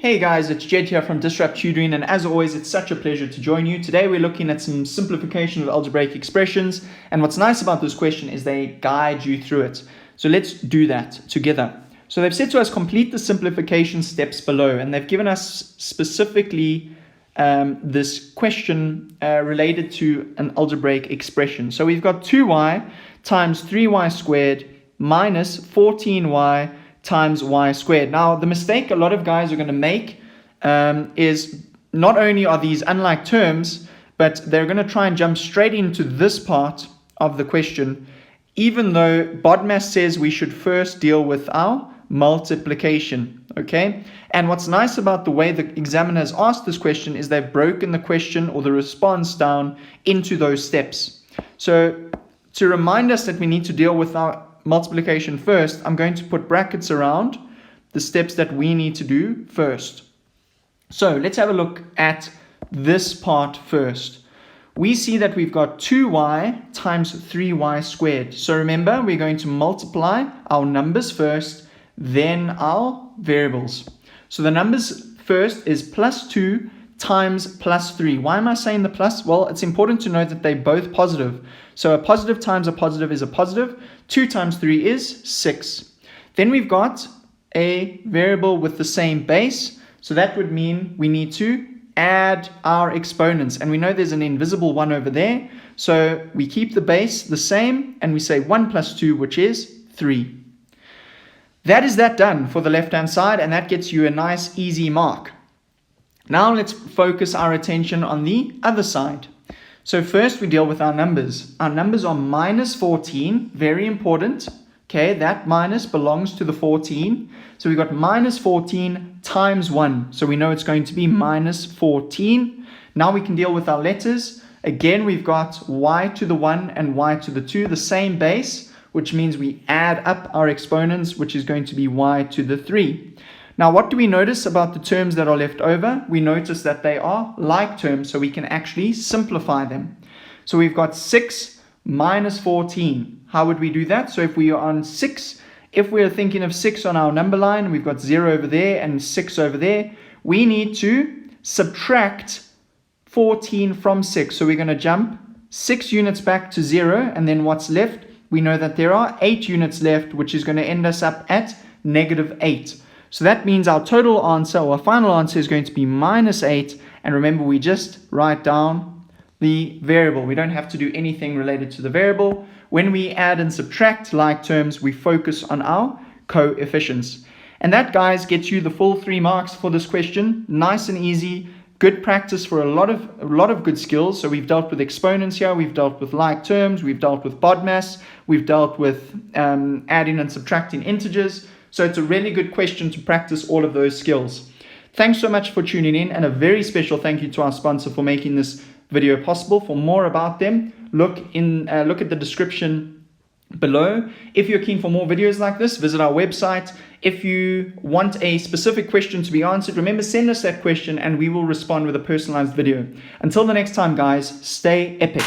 Hey guys, it's Jedd here from Disrupt Tutoring, and as always, it's such a pleasure to join you. Today we're looking at some simplification of algebraic expressions, and what's nice about this question is they guide you through it. So let's do that together. So they've said to us, complete the simplification steps below, and they've given us specifically this question related to an algebraic expression. So we've got 2y times 3y squared minus 14y times y squared. Now, the mistake a lot of guys are going to make is not only are these unlike terms, but they're going to try and jump straight into this part of the question, even though BODMAS says we should first deal with our multiplication, okay? And what's nice about the way the examiner has asked this question is they've broken the question or the response down into those steps. So to remind us that we need to deal with our multiplication first, I'm going to put brackets around the steps that we need to do first. So let's have a look at this part first. We see that we've got 2y times 3y squared. So remember, we're going to multiply our numbers first, then our variables. So the numbers first is plus 2 times plus 3. Why am I saying the plus? Well, it's important to note that they're both positive. So a positive times a positive is a positive. 2 times 3 is 6. Then we've got a variable with the same base. So that would mean we need to add our exponents. And we know there's an invisible 1 over there. So we keep the base the same and we say 1 plus 2, which is 3. That is that done for the left-hand side, and that gets you a nice easy mark. Now let's focus our attention on the other side. So first we deal with our numbers. Our numbers are minus 14, very important. Okay, that minus belongs to the 14. So we've got minus 14 times 1. So we know it's going to be minus 14. Now we can deal with our letters. Again, we've got y to the 1 and y to the 2, the same base, which means we add up our exponents, which is going to be y to the 3. Now, what do we notice about the terms that are left over? We notice that they are like terms, so we can actually simplify them. So we've got 6 minus 14. How would we do that? So if we are on 6, if we're thinking of 6 on our number line, we've got 0 over there and 6 over there, we need to subtract 14 from 6. So we're going to jump 6 units back to 0, and then what's left? We know that there are 8 units left, which is going to end us up at negative 8. So that means our total answer, or our final answer, is going to be minus 8. And remember, we just write down the variable. We don't have to do anything related to the variable. When we add and subtract like terms, we focus on our coefficients. And that, guys, gets you the full 3 marks for this question. Nice and easy. Good practice for a lot of good skills. So we've dealt with exponents here, we've dealt with like terms, we've dealt with BODMAS, we've dealt with adding and subtracting integers. So it's a really good question to practice all of those skills. Thanks so much for tuning in, and a very special thank you to our sponsor for making this video possible. For more about them, look at the description below. If you're keen for more videos like this, visit our website. If you want a specific question to be answered, remember, send us that question and we will respond with a personalized video. Until the next time, guys, stay epic.